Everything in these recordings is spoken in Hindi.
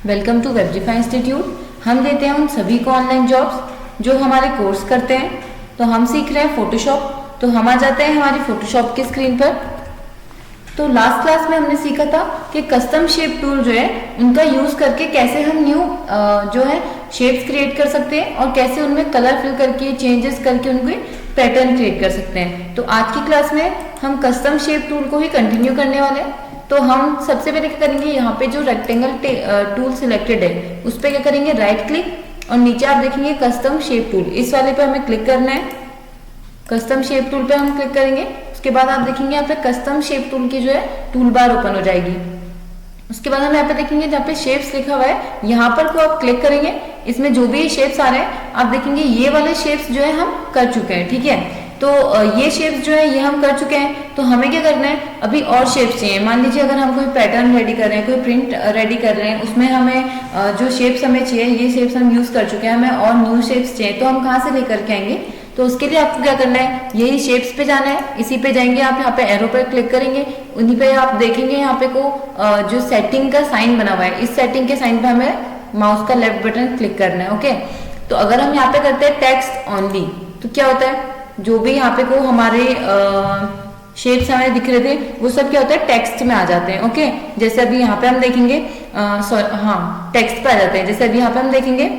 Welcome to वेबजिफाई institute. हम देते हैं उन सभी को ऑनलाइन जॉब्स जो हमारे कोर्स करते हैं। तो हम सीख रहे हैं फोटोशॉप। तो हम आ जाते हैं हमारी फोटोशॉप की स्क्रीन पर। तो लास्ट क्लास में हमने सीखा था कि कस्टम शेप टूल जो है उनका यूज करके कैसे हम न्यू जो है शेप्स क्रिएट कर सकते हैं और कैसे उनमें कलर फिल करके चेंजेस करके उनके पैटर्न क्रिएट कर सकते हैं। तो आज की क्लास में हम कस्टम शेप टूल को ही कंटिन्यू करने वाले हैं। तो हम सबसे पहले क्या करेंगे, यहाँ पे जो रेक्टेंगल टूल सिलेक्टेड है उस पर क्या करेंगे, राइट क्लिक और नीचे आप देखेंगे कस्टम शेप टूल, इस वाले पे हमें क्लिक करना है। कस्टम शेप टूल पे हम क्लिक करेंगे। उसके बाद आप देखेंगे यहाँ पे कस्टम शेप टूल की जो है टूल बार ओपन हो जाएगी। उसके बाद हम यहाँ पे देखेंगे जहाँ पे शेप्स लिखा हुआ है यहाँ पर को आप क्लिक करेंगे। इसमें जो भी शेप्स आ रहे हैं आप देखेंगे ये वाले शेप्स जो है हम कर चुके हैं, ठीक है। तो ये शेप्स जो है ये हम कर चुके हैं। तो हमें क्या करना है, अभी और शेप्स चाहिए। मान लीजिए अगर हम कोई पैटर्न रेडी कर रहे हैं, कोई प्रिंट रेडी कर रहे हैं, उसमें हमें जो शेप्स हमें चाहिए ये शेप्स हम यूज कर चुके हैं, हमें और न्यू शेप्स चाहिए। तो हम कहाँ से लेकर के आएंगे, तो उसके लिए आपको क्या करना है, यही शेप्स पे जाना है। इसी पे जाएंगे आप, यहाँ पे एरो पर क्लिक करेंगे, उन्हीं पे आप देखेंगे यहाँ पे को जो सेटिंग का साइन बना हुआ है, इस सेटिंग के साइन पे हमें माउस का लेफ्ट बटन क्लिक करना है। ओके, तो अगर हम यहाँ पे करते हैं टेक्स्ट ओनली तो क्या होता है, जो भी यहाँ पे को हमारे शेप्स हमें दिख रहे थे वो सब क्या होता है टेक्स्ट में आ जाते हैं। ओके, जैसे अभी यहाँ पे हम देखेंगे टेक्स्ट पे आ जाते हैं। जैसे अभी यहाँ पे हम देखेंगे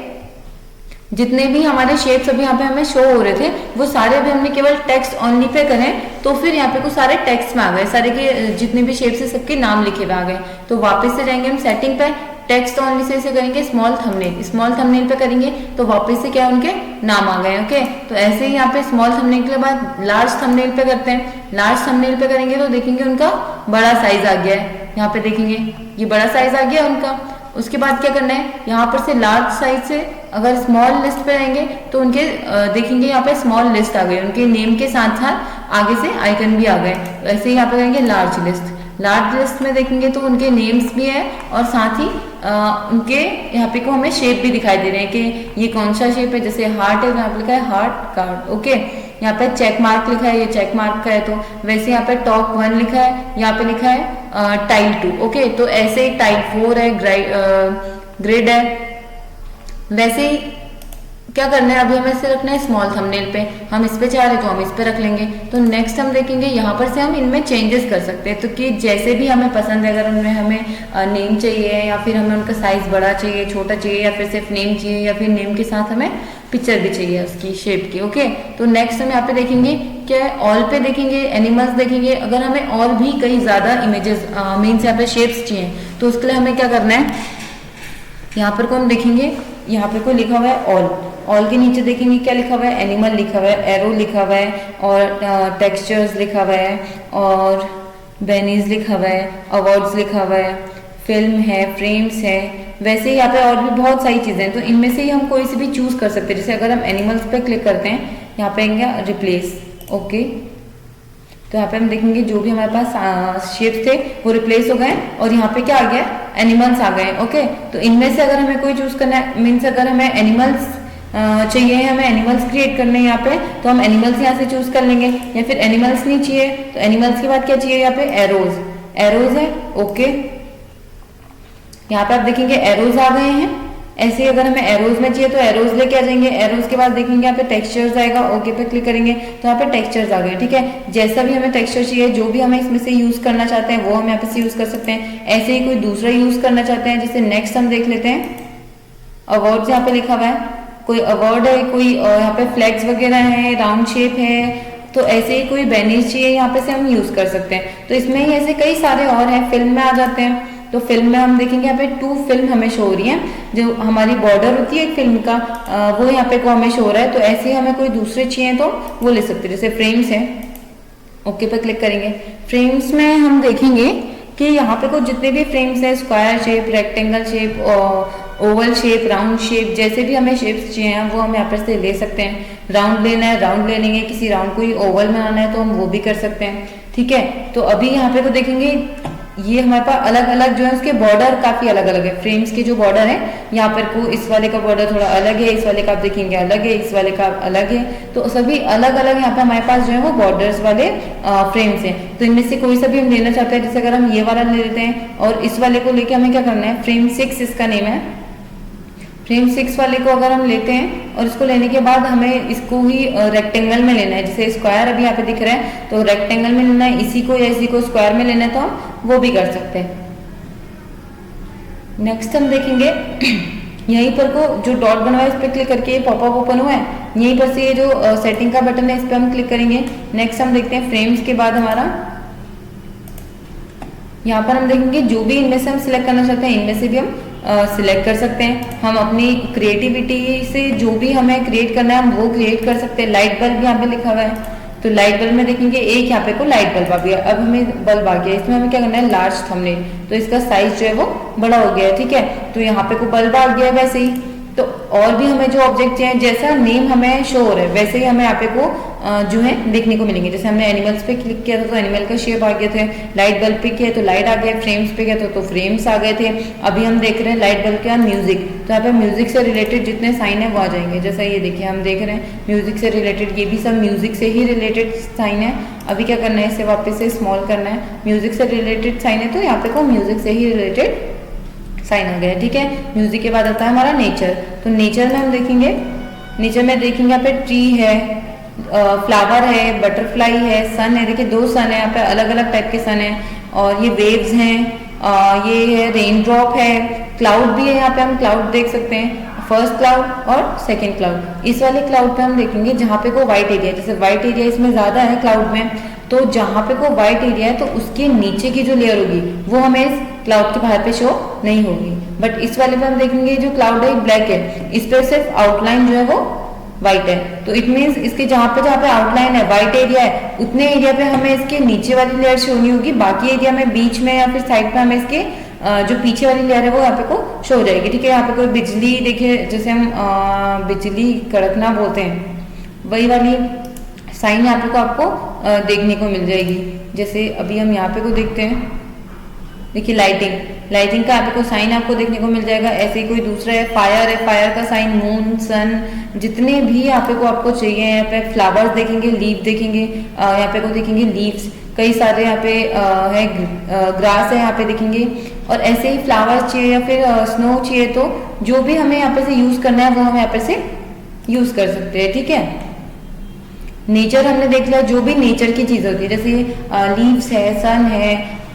जितने भी हमारे शेप्स अभी यहाँ पे हमें शो हो रहे थे वो सारे अभी हमने केवल टेक्स्ट ओनली पे करें तो फिर यहाँ पे कुछ सारे टेक्स्ट में आ गए, सारे के जितने भी शेप्स है सबके नाम लिखे हुए आ गए। तो वापस से जाएंगे हम सेटिंग पे, टेक्स्ट ओनली से इसे करेंगे स्मॉल थंबनेल, स्मॉल थंबनेल पे करेंगे तो वापस से क्या उनके नाम आ गए। ओके, तो ऐसे ही यहाँ पे स्मॉल थंबनेल के बाद लार्ज थंबनेल पे करते हैं। लार्ज थंबनेल पे करेंगे तो देखेंगे उनका बड़ा साइज आ गया है, यहाँ पे देखेंगे ये बड़ा साइज आ गया उनका। उसके बाद क्या करना है, यहाँ पर से लार्ज साइज से अगर स्मॉल लिस्ट पे रहेंगे तो उनके देखेंगे यहाँ पे स्मॉल लिस्ट आ गए, उनके नेम के साथ साथ आगे से आइकन भी आ गए। तो ऐसे ही यहाँ पे करेंगे लार्ज लिस्ट। लार्ज लिस्ट में देखेंगे तो उनके नेम्स भी है और साथ ही उनके यहाँ पे को हमें शेप भी दिखाई दे रहे हैं कि ये कौन सा शेप है। जैसे हार्ट है, यहाँ पे लिखा है हार्ट कार्ड। ओके, यहाँ पे चेक मार्क लिखा है, ये चेक मार्क का है। तो वैसे यहाँ पे टॉप 1 लिखा है, यहाँ पे लिखा है टाइल 2। ओके, तो ऐसे ही टाइल 4 है, ग्रेड है। वैसे ही क्या करना है, अभी हमें इसे रखना है स्मॉल थंबनेल पे, हम इस पे चाह रहे तो हम इस पे रख लेंगे। तो नेक्स्ट हम देखेंगे यहाँ पर से हम इनमें चेंजेस कर सकते हैं। तो कि जैसे भी हमें पसंद है, अगर उनमें हमें नेम चाहिए या फिर हमें उनका साइज बड़ा चाहिए, छोटा चाहिए, या फिर सिर्फ नेम चाहिए, या फिर नेम के साथ हमें पिक्चर भी चाहिए उसकी शेप की। ओके, तो नेक्स्ट हम यहाँ पे देखेंगे क्या, ऑल पे देखेंगे, एनिमल्स देखेंगे। अगर हमें और भी कई ज्यादा इमेजेस मीन्स यहाँ पे शेप्स चाहिए तो उसके लिए हमें क्या करना है, यहाँ पर को हम देखेंगे, यहाँ पे को लिखा हुआ है ऑल। ऑल के नीचे देखेंगे क्या लिखा हुआ है, एनिमल लिखा हुआ है, एरो लिखा हुआ है और टेक्सचर्स लिखा हुआ है और बेनीज लिखा हुआ है, अवार्ड्स लिखा हुआ है, फिल्म है, फ्रेम्स है। वैसे ही यहाँ पे और भी बहुत सारी चीजें हैं। तो इनमें से ही हम कोई सी भी चूज कर सकते हैं। जैसे अगर हम एनिमल्स पे क्लिक करते हैं, यहाँ पे आएंगे रिप्लेस। ओके, तो यहाँ पे हम देखेंगे जो भी हमारे पास शेप्स थे वो रिप्लेस हो गए और यहाँ पे क्या आ गया, एनिमल्स आ गए। ओके, तो इनमें से अगर हमें कोई चूज करना है, मीन्स अगर हमें एनिमल्स चाहिए, हमें एनिमल्स क्रिएट करने हैं यहाँ पे, तो हम एनिमल्स यहाँ से चूज कर लेंगे। या फिर एनिमल्स नहीं चाहिए तो एनिमल्स के बाद क्या चाहिए, यहाँ पे एरोज, एरोज है। ओके, यहाँ पे आप देखेंगे एरोज आ गए हैं। ऐसे ही अगर हमें एरोज में चाहिए तो एरोज लेके आ जाएंगे। एरोज के बाद देखेंगे यहाँ पे टेक्सचर्स आएगा। ओके पे क्लिक करेंगे तो यहाँ पे टेक्सचर्स आ गए, ठीक है। जैसा भी हमें टेक्सचर चाहिए, जो भी हमें इसमें से यूज करना चाहते हैं वो हम यहाँ पे से यूज कर सकते हैं। ऐसे ही कोई दूसरा यूज करना चाहते हैं, जैसे नेक्स्ट हम देख लेते हैं अवार्ड्स, यहाँ पे लिखा हुआ है, कोई अवार्ड है, कोई यहाँ पे फ्लैग्स वगैरह है, राउंड शेप है। तो ऐसे ही कोई बैनर्स चाहिए यहाँ पे से हम यूज कर सकते हैं। तो इसमें ही ऐसे कई सारे और हैं। फिल्म में आ जाते हैं तो फिल्म में हम देखेंगे यहाँ पे 2 फिल्म हमें शो हो रही है, जो हमारी बॉर्डर होती है एक फिल्म का वो यहाँ पे को हमें शो हो रहा है। तो ऐसे ही हमें कोई दूसरे चाहिए तो वो ले सकते हैं, जैसे फ्रेम्स है। ओके पे क्लिक करेंगे। फ्रेम्स में हम देखेंगे कि यहाँ पे कुछ जितने भी फ्रेम्स है, square shape, rectangle shape, Oval shape, round shape, जैसे भी हमें शेप्स चाहिए वो हम यहाँ पर से ले सकते हैं। राउंड लेना है राउंड ले लेंगे, किसी राउंड को ही ओवल बनाना है तो हम वो भी कर सकते हैं, ठीक है। तो अभी यहाँ पे को देखेंगे ये हमारे पास अलग अलग जो है उसके बॉर्डर काफी अलग अलग है। फ्रेम्स के जो बॉर्डर है यहाँ पर को इस वाले का बॉर्डर थोड़ा अलग है, इस वाले का आप देखेंगे अलग है, इस वाले का अलग है। तो सभी अलग अलग यहाँ पे हमारे पास जो है वो बॉर्डर्स वाले फ्रेम्स हैं। तो इनमें से कोई सा भी हम लेना चाहते हैं, जैसे अगर हम ये वाला ले लेते हैं और इस वाले को लेके हमें क्या करना है, फ्रेम 6 इसका नेम है। फ्रेम 6 वाले को अगर हम लेते हैं और इसको लेने के बाद हमें इसको ही रेक्टेंगल में लेना है, जैसे स्क्वायर अभी यहाँ पे दिख रहा है तो रेक्टेंगल में लेना है, इसी को या इसी को स्क्वायर में लेना है तो हम वो भी कर सकते हैं। नेक्स्ट हम देखेंगे यहीं पर को जो डॉट बना हुआ है इस पर क्लिक करके पॉपअप ओपन हुआ है, यहीं पर से ये जो सेटिंग का बटन है इस पर हम क्लिक करेंगे। नेक्स्ट हम देखते हैं फ्रेम्स के बाद हमारा यहाँ पर हम देखेंगे जो भी इनमें से हम सिलेक्ट करना चाहते हैं इनमें से भी हम सिलेक्ट कर सकते हैं। हम अपनी क्रिएटिविटी से जो भी हमें क्रिएट करना है हम वो क्रिएट कर सकते हैं। लाइट बल्ब यहाँ पे लिखा हुआ है तो लाइट बल्ब में देखेंगे एक यहाँ पे को लाइट बल्ब आ गया। अब हमें बल्ब आ गया, इसमें हमें क्या करना है, लार्ज थंबनेल, तो इसका साइज जो है वो बड़ा हो गया है, ठीक है। तो यहाँ पे को बल्ब आ गया है। वैसे ही तो और भी हमें जो ऑब्जेक्ट चाहिए जैसा नेम हमें शो हो रहा है वैसे ही हमें यहाँ पे को जो है देखने को मिलेंगे। जैसे हमने एनिमल्स पे क्लिक किया था तो एनिमल का शेप आ गए थे, लाइट बल्ब पे किया तो लाइट आ गया, फ्रेम्स पे किया तो फ्रेम्स आ गए थे। अभी हम देख रहे हैं लाइट बल्ब के बाद म्यूजिक, तो यहाँ पे म्यूजिक से रिलेटेड जितने साइन है वो आ जाएंगे। जैसा ये देखिए हम देख रहे हैं म्यूजिक से रिलेटेड, ये भी सब म्यूजिक से ही रिलेटेड साइन है। अभी क्या करना है, इसे वापस से स्मॉल करना है। म्यूजिक से रिलेटेड साइन है तो यहाँ पे को म्यूजिक से ही रिलेटेड साइन आ गया, ठीक है। म्यूजिक के बाद आता है हमारा नेचर, तो नेचर में हम देखेंगे, नेचर में देखेंगे यहाँ पे ट्री है, फ्लावर है, बटरफ्लाई है, सन है। देखिए 2 सन है यहाँ पे, अलग अलग टाइप के सन है। और ये वेव्स हैं, ये है रेन ड्रॉप है, क्लाउड भी है, यहाँ पे हम क्लाउड देख सकते हैं, फर्स्ट क्लाउड और सेकेंड क्लाउड। इस वाले क्लाउड पे हम देखेंगे जहाँ पे को व्हाइट एरिया, जैसे व्हाइट एरिया इसमें ज्यादा है क्लाउड में, तो जहाँ पे को व्हाइट एरिया है तो उसके नीचे की जो लेयर होगी वो हमें इस क्लाउड के बाहर पे शो नहीं होगी। बट इस वाले पे हम देखेंगे जो क्लाउड है ब्लैक है, इस पे सिर्फ आउटलाइन जो है वो व्हाइट है। तो इट मीन्स इसके जहाँ पे आउटलाइन है, व्हाइट एरिया है, उतने एरिया पे हमें इसके नीचे वाली लेयर शो नहीं होगी। बाकी एरिया में बीच में या फिर साइड पे हमें इसके जो पीछे वाली लेयर है वो यहाँ पे को शो हो जाएगी, ठीक है। यहाँ पे कोई बिजली देखिए, जैसे हम बिजली कड़कना बोलते हैं, वही वाली साइन यहाँ पे को आपको देखने को मिल जाएगी। जैसे अभी हम यहाँ पे को देखते हैं, देखिए लाइटिंग का यहाँ पे को साइन आपको देखने को मिल जाएगा। ऐसे ही कोई दूसरा है, फायर का साइन, मून, सन, जितने भी यहाँ पे को आपको चाहिए। यहाँ पे फ्लावर्स देखेंगे, लीफ देखेंगे, यहाँ पे को देखेंगे लीव्स, कई सारे यहाँ पे है, ग्रास है यहाँ पे देखेंगे। और ऐसे ही फ्लावर्स चाहिए या फिर स्नो चाहिए तो जो भी हमें यहाँ पे से यूज करना है वो हम यहाँ पे से यूज कर सकते हैं, ठीक है। नेचर हमने देख लिया, जो भी नेचर की चीज होती है, जैसे लीव्स है, सन है,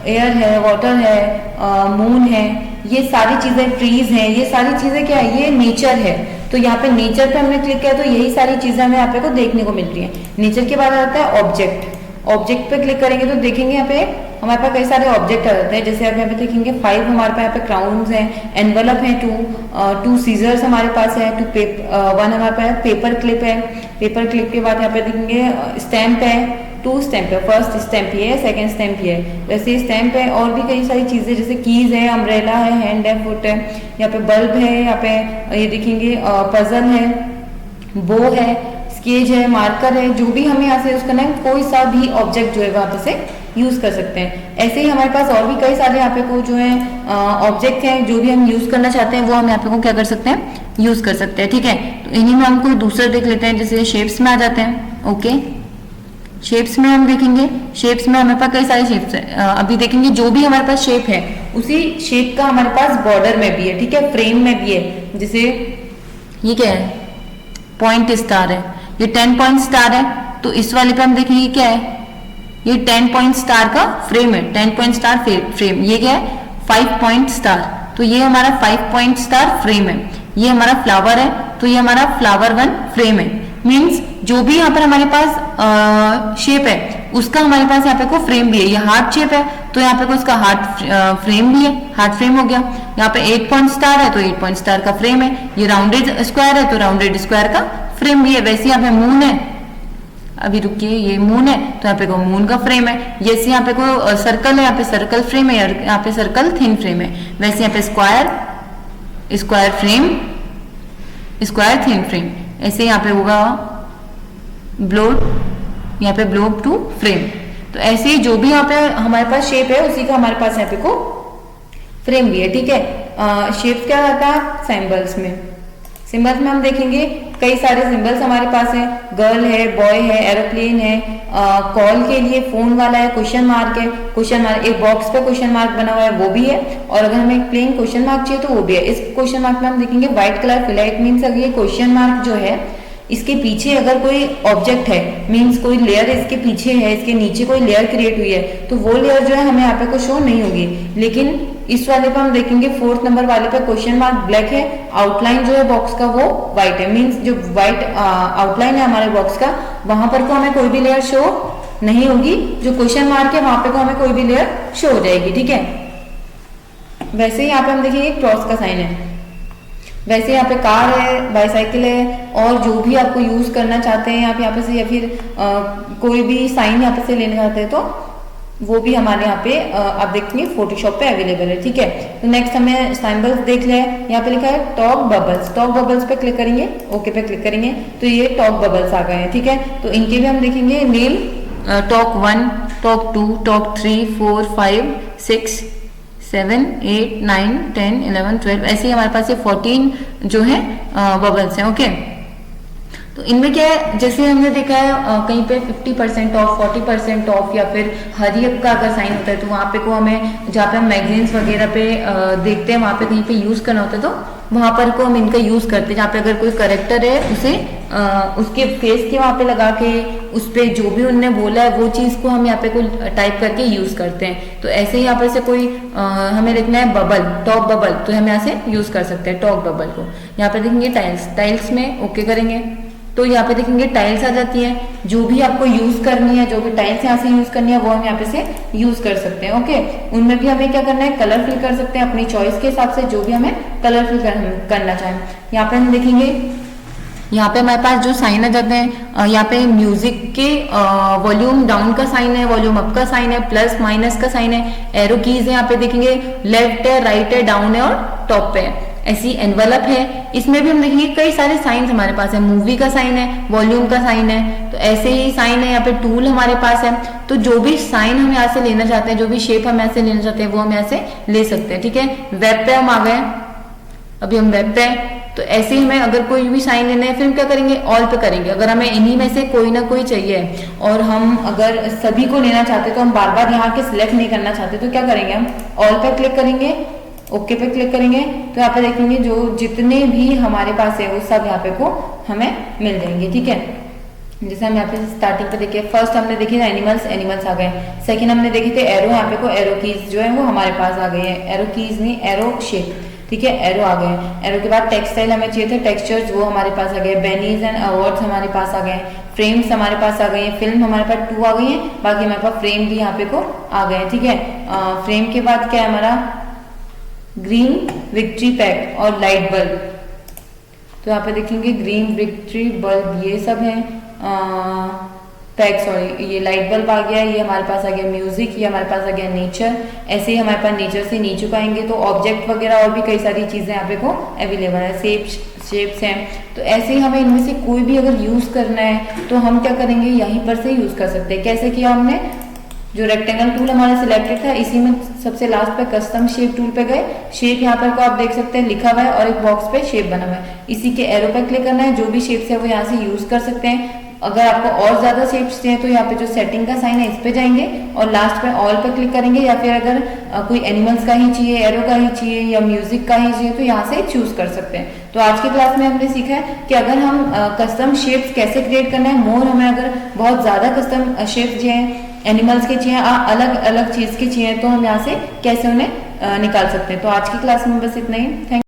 एयर है, वाटर है, मून है, ये सारी चीजें, ट्रीज हैं, ये सारी चीजें क्या है, ये नेचर है। तो यहाँ पे नेचर पे हमने क्लिक किया तो यही सारी चीजें हमें यहाँ पे को देखने को मिल रही है। नेचर के बाद आता है ऑब्जेक्ट। ऑब्जेक्ट पे क्लिक करेंगे तो देखेंगे यहाँ पे हमारे पास कई सारे ऑब्जेक्ट आ जाते हैं। जैसे आप यहाँ पे देखेंगे 5 हमारे पास यहाँ पे क्राउन्स हैं, एनवलप है 2 सीजर्स हमारे पास है, 1 हमारे पास पेपर क्लिप है। पेपर क्लिप के बाद यहाँ पे देखेंगे स्टैम्प है, 2 स्टैम्प है, फर्स्ट स्टैम्प ये है, सेकंड स्टैम्प ये है, वैसे स्टैम्प है। और भी कई सारी चीजें जैसे कीज है, अम्ब्रेला है, हैंड है, फुट है, यहाँ पे बल्ब है, यहाँ पे ये देखेंगे पजल है, बो है, स्केच है, मार्कर है, जो भी हमें यहाँ से यूज करना है, कोई सा भी ऑब्जेक्ट जो है वहां पे से यूज कर सकते हैं। ऐसे ही हमारे पास और भी कई सारे यहाँ पे को जो है ऑब्जेक्ट हैं, जो भी हम यूज करना चाहते हैं वो हम यहाँ पे को क्या कर सकते हैं, यूज कर सकते हैं, ठीक है। तो इन्हीं में हम कोई दूसरा देख लेते हैं, जैसे शेप्स में आ जाते हैं। ओके, शेप्स में हम देखेंगे, शेप्स में हमारे पास कई सारे शेप्स है। अभी देखेंगे जो भी हमारे पास शेप है उसी शेप का हमारे पास बॉर्डर में भी है, ठीक है, फ्रेम में भी है। जैसे ये क्या है, पॉइंट स्टार है, ये 10 पॉइंट स्टार है, तो इस वाले पे हम देखेंगे क्या है, ये 10 पॉइंट स्टार का फ्रेम है, 10 पॉइंट स्टार फ्रेम। ये क्या है, 5 पॉइंट स्टार, तो ये हमारा 5 पॉइंट स्टार फ्रेम है। ये हमारा फ्लावर है, तो ये हमारा फ्लावर 1 फ्रेम है। मीन्स जो भी यहाँ पर हमारे पास शेप है उसका हमारे पास यहाँ पे को फ्रेम भी है। ये हार्ट शेप है तो यहाँ पे को इसका हार्ट फ्रेम भी है, हार्ट फ्रेम हो गया। यहाँ पे 8 पॉइंट स्टार है तो 8 पॉइंट स्टार का फ्रेम है। ये राउंडेड स्क्वायर है तो राउंडेड स्क्वायर का फ्रेम भी है। वैसे यहाँ पे मून है, अभी रुकिए, ये मून है तो यहाँ पे को मून का फ्रेम है। जैसे यहाँ पे को सर्कल है, यहाँ पे सर्कल फ्रेम है, यहाँ पे सर्कल थिन फ्रेम है। वैसे यहाँ पे square frame, square thin frame. ऐसे यहाँ पे होगा ब्लोब, यहाँ पे ब्लोब 2 फ्रेम। तो ऐसे ही जो भी यहाँ पे हमारे पास शेप है उसी का हमारे पास यहाँ पे को फ्रेम भी है, ठीक है। शेप क्या आता है सिंबल्स में, सिंबल्स में हम देखेंगे कई सारे सिंबल्स हमारे पास है, गर्ल है, बॉय है, एरोप्लेन है, कॉल के लिए फोन वाला है, क्वेश्चन मार्क है, क्वेश्चन मार्क एक बॉक्स पे क्वेश्चन मार्क बना हुआ है वो भी है, और अगर हमें एक प्लेन क्वेश्चन मार्क चाहिए तो वो भी है। इस क्वेश्चन मार्क में हम देखेंगे व्हाइट कलर फिल है, इट मीन्स अगर ये क्वेश्चन मार्क जो है इसके पीछे अगर कोई ऑब्जेक्ट है, मीन्स कोई लेयर इसके पीछे है, इसके नीचे कोई लेयर क्रिएट हुई है, तो वो लेयर जो है हमें यहाँ पे को शो नहीं होगी। लेकिन इस वाले पे हम देखेंगे 4th नंबर वाले पे क्वेश्चन मार्क ब्लैक है, आउटलाइन जो है बॉक्स का वो व्हाइट है, मीन्स जो व्हाइट आउटलाइन है हमारे बॉक्स का वहां पर को हमें कोई भी लेयर शो नहीं होगी, जो क्वेश्चन मार्क है वहां पे को हमें कोई भी लेयर शो हो जाएगी, ठीक है। वैसे ही यहाँ पे हम देखेंगे क्रॉस का साइन है, वैसे यहाँ पे कार है, बाईसाइकिल है, और जो भी आपको यूज करना चाहते हैं आप यहाँ पे से, या फिर कोई भी साइन यहाँ पे से लेना चाहते हैं तो वो भी हमारे यहाँ पे आप देखेंगे फोटोशॉप पे अवेलेबल है, ठीक है। तो नेक्स्ट हमें सिंबल्स देख ले, यहाँ पे लिखा है टॉक बबल्स, टॉक बबल्स पे क्लिक करेंगे, ओके पे क्लिक करेंगे तो ये टॉक बबल्स आ गए हैं, ठीक है। तो इनके भी हम देखेंगे नेम टॉक 1, टॉक 2, टॉक 3, 4, 5, 6, 7, 8, 9, 10, 11, 12 ऐसे ही हमारे पास ये 14 जो है बबल्स हैं, ओके। तो इनमें क्या है, जैसे हमने देखा है कहीं पे 50% ऑफ, 40% ऑफ, या फिर हरी अप का अगर साइन होता है तो वहाँ पे को हमें, जहाँ पे हम मैगजीन्स वगैरह पे देखते हैं वहाँ पे कहीं पे यूज करना होता है तो वहाँ पर को हम इनका यूज करते हैं। जहाँ पे अगर कोई करेक्टर है उसे उसके फेस के वहाँ पे लगा के उस पे जो भी उनने बोला है वो चीज को हम यहाँ पे कोई टाइप करके यूज करते हैं। तो ऐसे ही यहाँ पे से कोई हमें लिखना है बबल, टॉक बबल, तो हम यहाँ से यूज कर सकते हैं टॉक बबल को। यहाँ पे देखेंगे टाइल्स, टाइल्स में ओके करेंगे तो यहाँ पे देखेंगे टाइल्स आ जाती है, जो भी आपको यूज करनी है, जो भी टाइल्स यहाँ से यूज करनी है वो हम यहाँ पे से यूज कर सकते हैं, ओके। उनमें भी हमें क्या करना है, कलर फिल कर सकते हैं अपनी चॉइस के हिसाब से, जो भी हमें कलर फिल करना चाहें। यहाँ पे हम देखेंगे, यहाँ पे हमारे पास जो साइन आ जाते हैं, यहाँ पे म्यूजिक के वॉल्यूम डाउन का साइन है, वॉल्यूम अप का साइन है, प्लस माइनस का साइन है, एरो कीज है, यहाँ पे देखेंगे लेफ्ट है, राइट है, डाउन है और टॉप पे है। ऐसी एनवलप है, इसमें भी हम देखेंगे कई सारे साइन हमारे पास है, मूवी का साइन है, वॉल्यूम का साइन है, तो ऐसे ही साइन है। यहाँ पे टूल हमारे पास है, तो जो भी साइन हम यहाँ से लेना चाहते हैं, जो भी शेप हम यहाँ से लेना चाहते हैं वो हम यहाँ से ले सकते हैं, ठीक है। वेब पे हम आ गए, अभी हम वेब पे हैं, तो ऐसे ही हमें अगर कोई भी साइन लेना है फिर हम क्या करेंगे, ऑल पे करेंगे। अगर हमें इन्हीं में से कोई ना कोई चाहिए और हम अगर सभी को लेना चाहते तो हम बार बार यहाँ के सिलेक्ट नहीं करना चाहते तो क्या करेंगे, हम ऑल पे क्लिक करेंगे, ओके पे क्लिक करेंगे, तो यहाँ पे देखेंगे जो जितने भी हमारे पास है वो सब यहाँ पे को हमें मिल जाएंगे, ठीक है। जैसे हम यहाँ पे स्टार्टिंग पे देखिए, फर्स्ट हमने देखे थे एनिमल्स, एनिमल्स आ गए। सेकंड हमने देखे थे एरो, यहाँ पे को एरो कीज जो है वो हमारे पास आ गई है, एरो कीज नहीं एरो शेप, ठीक है, एरो आ गए। एरो के बाद टेक्सटाइल हमें चाहिए थे, टेक्सचर्स वो हमारे पास आ गए, बेनीज एंड अवार्ड्स हमारे पास आ गए, फ्रेम्स हमारे पास आ गई है, फिल्म हमारे पास 2 आ गई है, बाकी हमारे पास फ्रेम भी यहाँ पे को आ गए, ठीक है। फ्रेम के बाद क्या है हमारा ग्रीन विक्ट्री पैक और लाइट बल्ब, तो यहाँ पे देखेंगे ग्रीन विक्ट्री बल्ब ये सब है, पैक सॉरी ये लाइट बल्ब आ गया, ये हमारे पास आ गया म्यूजिक, ये हमारे पास आ गया नेचर। ऐसे ही हमारे पास नेचर से नीचे को आएंगे तो ऑब्जेक्ट वगैरह और भी कई सारी चीजें यहाँ पे को अवेलेबल है, शेप्स हैं। तो ऐसे ही हमें इनमें से कोई भी अगर यूज करना है तो हम क्या करेंगे, यहीं पर से यूज कर सकते हैं। कैसे किया हमने, जो रेक्टेंगल टूल हमारा सिलेक्टेड था इसी में सबसे लास्ट पे कस्टम शेप टूल पे गए, शेप यहाँ पर को आप देख सकते हैं लिखा हुआ है और एक बॉक्स पे शेप बना हुआ है, इसी के एरो पे क्लिक करना है, जो भी शेप्स है वो यहाँ से यूज कर सकते हैं। अगर आपको और ज्यादा शेप्स चाहिए तो यहाँ पे जो सेटिंग का साइन है इस पे जाएंगे और लास्ट पे ऑल पे क्लिक करेंगे, या फिर अगर कोई एनिमल्स का ही चाहिए, एरो का ही चाहिए या म्यूजिक का ही चाहिए तो यहाँ से चूज कर सकते हैं। तो आज की क्लास में हमने सीखा है कि अगर हम कस्टम शेप्स कैसे क्रिएट करना है, मोर हमें अगर बहुत ज्यादा कस्टम शेप्स चाहिए, एनिमल्स के चाहिए, अलग अलग चीज के चाहिए तो हम यहाँ से कैसे उन्हें निकाल सकते हैं। तो आज की क्लास में बस इतना ही। थैंक